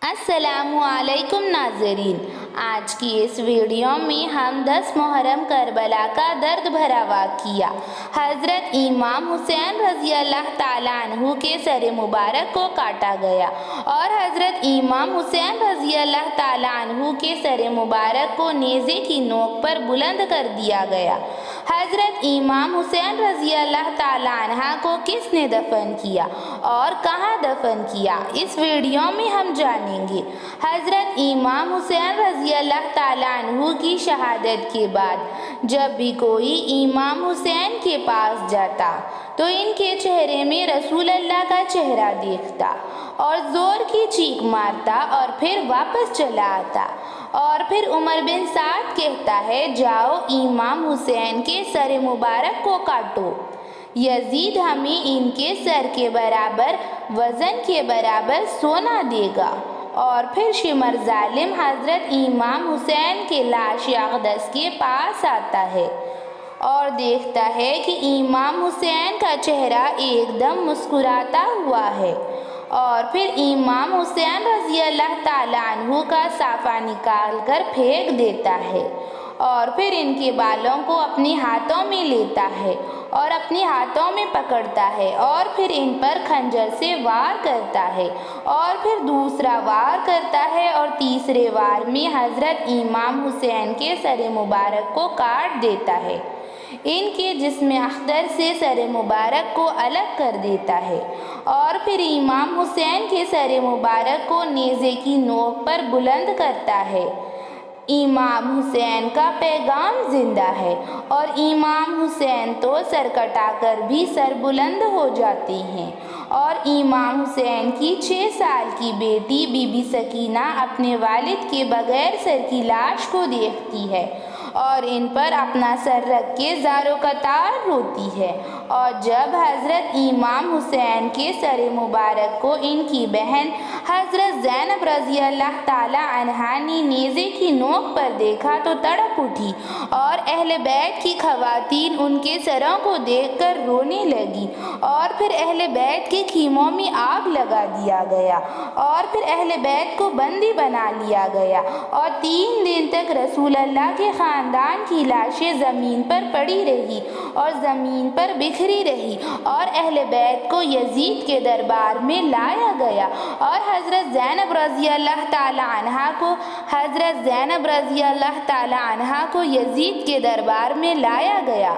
अस्सलाम वालेकुम नाज़रीन। आज की इस वीडियो में हम 10 मुहर्रम करबला का दर्द भरा वाक़िया हज़रत इमाम हुसैन रज़ी अल्लाह ताला अन्हु के सर मुबारक को काटा गया और हज़रत इमाम हुसैन रज़ी अल्लाह ताला अन्हु के सर मुबारक को नेज़े की नोक पर बुलंद कर दिया गया। हज़रत इमाम हुसैन रज़ी अल्लाह ताला अन्हा को किसने दफन किया और कहाँ दफन किया, इस वीडियो में हम जानेंगे। हज़रत इमाम हुसैन रज़ी अल्लाह ताला अन्हु की शहादत के बाद जब भी कोई इमाम हुसैन के पास जाता तो इनके चेहरे में रसूल अल्लाह का चेहरा देखता और ज़ोर की चीख मारता और फिर वापस चला आता। और फिर उमर बिन साद कहता है, जाओ इमाम हुसैन के सर मुबारक को काटो, यजीद हमें इनके सर के बराबर वज़न के बराबर सोना देगा। और फिर शिमर जालिम हज़रत इमाम हुसैन के लाश अक़दस के पास आता है और देखता है कि इमाम हुसैन का चेहरा एकदम मुस्कुराता हुआ है। और फिर इमाम हुसैन रज़ी अल्लाह ताला अन्हु का साफ़ा निकाल कर फेंक देता है और फिर इनके बालों को अपने हाथों में लेता है और अपने हाथों में पकड़ता है और फिर इन पर खंजर से वार करता है और फिर दूसरा वार करता है और तीसरे वार में हज़रत इमाम हुसैन के सर मुबारक को काट देता है। इनके जिस्म अख्तर से सर मुबारक को अलग कर देता है और फिर इमाम हुसैन के सर मुबारक को नेज़े की नोक पर बुलंद करता है। इमाम हुसैन का पैगाम जिंदा है और इमाम हुसैन तो सर कटाकर भी सर बुलंद हो जाते हैं। और इमाम हुसैन की 6 साल की बेटी बीबी सकीना अपने वालिद के बगैर सर की लाश को देखती है और इन पर अपना सर रख के ज़ारो कतार रोती है। और जब हज़रत इमाम हुसैन के सर मुबारक को इनकी बहन हज़रत ज़ैनब रज़ी अल्लाह ताला अन्हा ने नेज़े की नोक पर देखा तो तड़प उठी और अहले बैत की ख़वातीन उनके सरों को देखकर रोने लगी और फिर अहले बैत के खीमों में आग लगा दिया गया और फिर अहले बैत को बंदी बना लिया गया और 3 दिन तक रसूल अल्लाह के ख़ानदान की लाशें ज़मीन पर पड़ी रही और ज़मीन पर बिखरी रही और अहले बैत को यजीद के दरबार में लाया गया और हज़रत ज़ैनब रज़ी अल्लाह ताला अन्हा को यजीद के दरबार में लाया गया।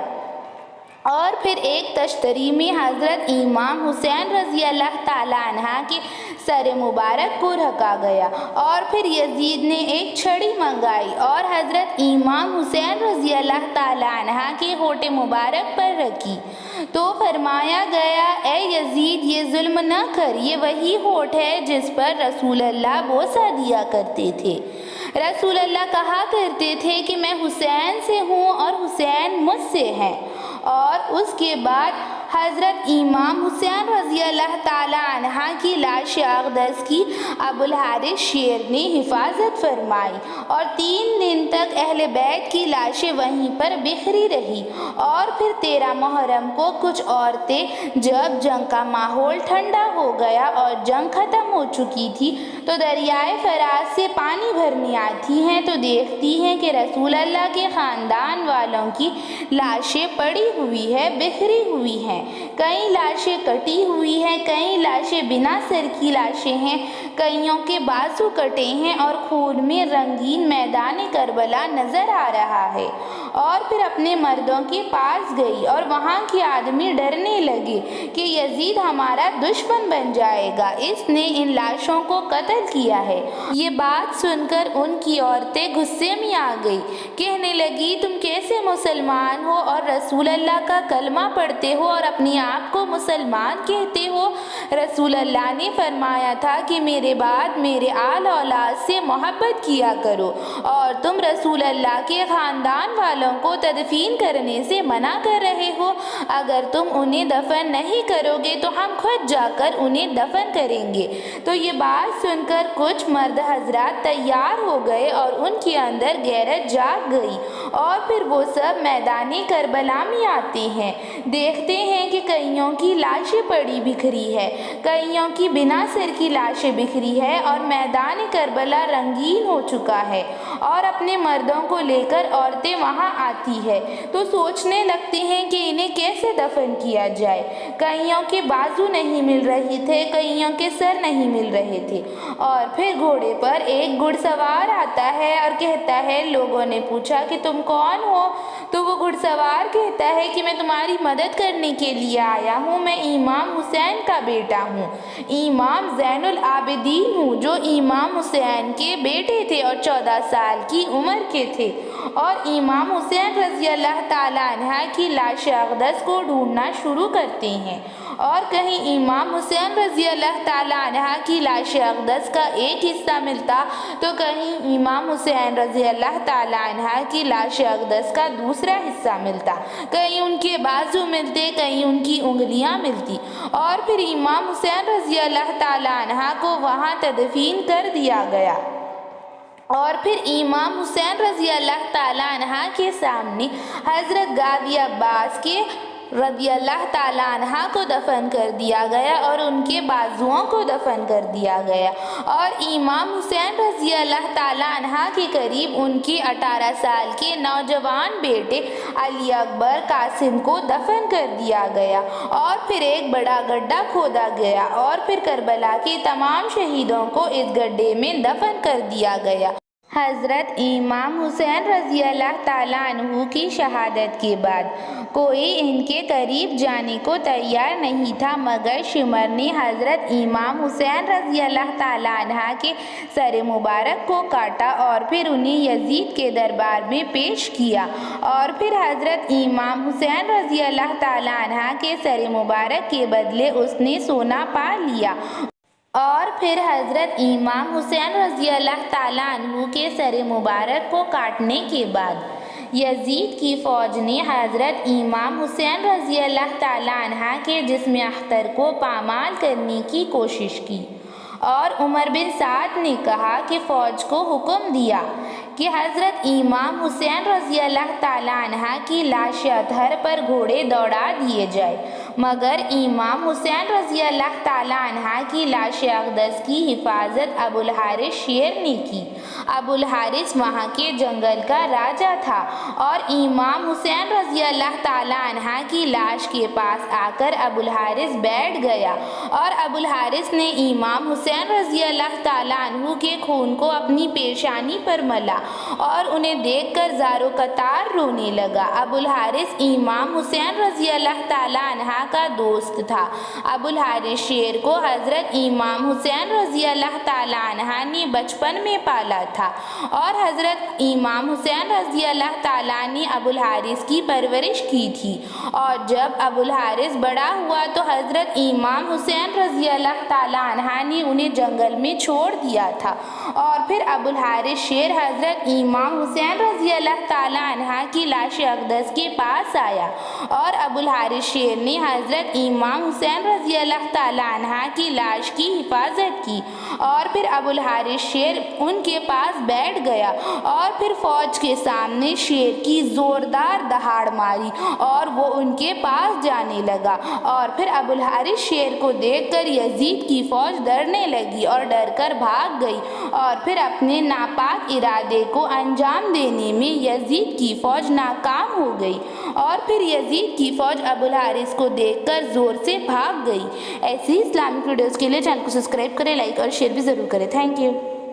और फिर एक तश्तरी में हज़रत इमाम हुसैन रज़ी अल्लाह ताला अन्हा के सर मुबारक को रखा गया और फिर यजीद ने एक छड़ी मंगाई और हज़रत इमाम हुसैन रज़ी अल्लाह ताला अन्हा के होठे मुबारक पर रखी तो फरमाया गया, ए यजीद ये जुल्म न कर, ये वही होठ है जिस पर रसूल अल्लाह बोसा दिया करते थे। रसूल अल्लाह कहा करते थे कि मैं हुसैन से हूँ और हुसैन मुझसे है। और उसके बाद हज़रत इमाम हुसैन रज़ी अल्लाह ताला अन्हा की लाश अक़दस की अबुल हारिस शेर ने हिफाजत फरमाई और 3 दिन तक अहले बैत की लाशें वहीं पर बिखरी रही। और फिर 13 मुहर्रम को कुछ औरतें जब जंग का माहौल ठंडा हो गया और जंग ख़त्म हो चुकी थी तो दरियाए फराज से पानी भरने आती हैं तो देखती हैं कि रसूल अल्लाह के ख़ानदान वालों की लाशें पड़ी हुई है, बिखरी हुई हैं। कई लाशें कटी हुई हैं, कई लाशें बिना सर की लाशें हैं, कईयों के बाजू कटे हैं और खून में रंगीन मैदान करबला नज़र आ रहा है। और फिर अपने मर्दों के पास गई और वहाँ के आदमी डरने लगे कि यजीद हमारा दुश्मन बन जाएगा, इसने इन लाशों को कत्ल किया है। ये बात सुनकर उनकी औरतें गुस्से में आ गई, कहने लगी, तुम कैसे मुसलमान हो और रसूल अल्लाह का कलमा पढ़ते हो और अपने आप को मुसलमान कहते हो। रसूल अल्लाह ने फरमाया था कि मेरे बाद मेरे आल औलाद से मोहब्बत किया करो और तुम रसूल अल्लाह के ख़ानदान वालों को तदफीन करने से मना कर रहे हो। अगर तुम उन्हें दफन नहीं करोगे तो हम खुद जाकर उन्हें दफन करेंगे। तो ये बात सुनकर कुछ मर्द हजरात तैयार हो गए और उनके अंदर गैरत जाग गई اور پھر وہ سب میدان کربلا میں آتے ہیں، دیکھتے ہیں کہ کئیوں کی لاشیں پڑی بکھری ہے، کئیوں کی بنا سر کی لاشیں بکھری ہے، اور میدان کربلا رنگین ہو چکا ہے، اور اپنے مردوں کو لے کر عورتیں وہاں آتی ہے تو سوچنے لگتے ہیں کہ انہیں کیسے دفن کیا جائے۔ کئیوں کے بازو نہیں مل رہے تھے، کئیوں کے سر نہیں مل رہے تھے، اور پھر گھوڑے پر ایک گھڑ سوار آتا ہے اور کہتا ہے، لوگوں نے پوچھا کہ تم کون ہو؟ تو وہ گھڑ سوار کہتا ہے کہ میں تمہاری مدد کرنے کے لیے آیا ہوں، میں امام حسین کا بیٹا ہوں، امام زین العابدین ہوں، جو امام حسین کے بیٹے تھے اور 14 سال کی عمر کے تھے، اور امام حسین رضی اللہ تعالیٰ عنہ کی لاش اقدس کو ڈھونڈنا شروع کرتے ہیں، اور کہیں امام حسین رضی اللہ تعالیٰ عنہ کی لاش اقدس کا ایک حصہ ملتا تو کہیں امام حسین رضی اللہ تعالیٰ عنہ کی لاش اقدس کا دوسرا حصہ ملتا، کہیں ان کے بازو ملتے، کہیں ان کی انگلیاں ملتی، اور پھر امام حسین رضی اللہ تعالیٰ عنہ کو وہاں تدفین کر دیا گیا، اور پھر امام حسین رضی اللہ تعالیٰ عنہ کے سامنے حضرت غازی عباس کے رضی اللہ تعالیٰ عنہ کو دفن کر دیا گیا اور ان کے بازوؤں کو دفن کر دیا گیا، اور امام حسین رضی اللہ تعالیٰ عنہ کے قریب ان کے 18 سال کے نوجوان بیٹے علی اکبر قاسم کو دفن کر دیا گیا، اور پھر ایک بڑا گڈھا کھودا گیا، اور پھر کربلا کے تمام شہیدوں کو اس گڈھے میں دفن کر دیا گیا۔ حضرت امام حسین رضی اللہ تعالیٰ عنہ کی شہادت کے بعد کوئی ان کے قریب جانے کو تیار نہیں تھا، مگر شمر نے حضرت امام حسین رضی اللہ تعالیٰ عنہ کے سر مبارک کو کاٹا اور پھر انہیں یزید کے دربار میں پیش کیا، اور پھر حضرت امام حسین رضی اللہ تعالیٰ عنہ کے سر مبارک کے بدلے اس نے سونا پا لیا، اور پھر حضرت امام حسین رضی اللہ تعالیٰ عنہ کے سر مبارک کو کاٹنے کے بعد یزید کی فوج نے حضرت امام حسین رضی اللہ تعالیٰ عنہ کے جسم اختر کو پامال کرنے کی کوشش کی، اور عمر بن سعد نے کہا کہ فوج کو حکم دیا کہ حضرت امام حسین رضی اللہ تعالیٰ عنہ کی لاش اطہر پر گھوڑے دوڑا دیے جائے، مگر امام حسین رضی اللہ تعالیٰ عنہ کی لاش اقدس کی حفاظت ابو الحارث شیر نے کی۔ ابو الحارث وہاں کے جنگل کا راجا تھا، اور امام حسین رضی اللہ تعالیٰ عنہ کی لاش کے پاس آ کر ابو الحارث بیٹھ گیا، اور ابو الحارث نے امام حسین رضی اللہ تعالیٰ عنہ کے خون کو اپنی پیشانی پر ملا، اور انہیں دیکھ کر زار و قطار رونے لگا۔ ابو الحارث امام حسین رضی اللہ تعالیٰ عنہ کا دوست تھا۔ ابو الحارث شیر کو حضرت امام حسین رضی اللہ تعالیٰ عنہ نے بچپن میں پالا تھا، اور حضرت امام حسین رضی اللہ تعالیٰ نے ابو الحارث کی پرورش کی تھی، اور جب ابو الحارث بڑا ہوا تو حضرت امام حسین رضی اللہ تعالیٰ عنہ نے انہیں جنگل میں چھوڑ دیا تھا، اور پھر ابو الحارث شیر حضرت امام حسین رضی اللہ تعالیٰ عنہ کی لاش اقدس کے پاس آیا، اور ابو الحارث شیر نے حضرت امام حسین رضی اللہ تعالیٰ عنہ کی لاش کی حفاظت کی، اور پھر ابو الحارث شیر ان کے پاس بیٹھ گیا، اور پھر فوج کے سامنے شیر کی زوردار دہاڑ ماری اور وہ ان کے پاس جانے لگا، اور پھر ابو الحارث شیر کو دیکھ کر یزید کی فوج ڈرنے لگی اور ڈر کر بھاگ گئی، اور پھر اپنے ناپاک ارادے کو انجام دینے میں یزید کی فوج ناکام ہو گئی، اور پھر یزید کی فوج ابو الحارث کو دیکھ کر زور سے بھاگ گئی۔ ایسی اسلامک ویڈیوز کے لیے چینل کو سبسکرائب کریں، لائک اور شیئر بھی ضرور کریں۔ Thank you.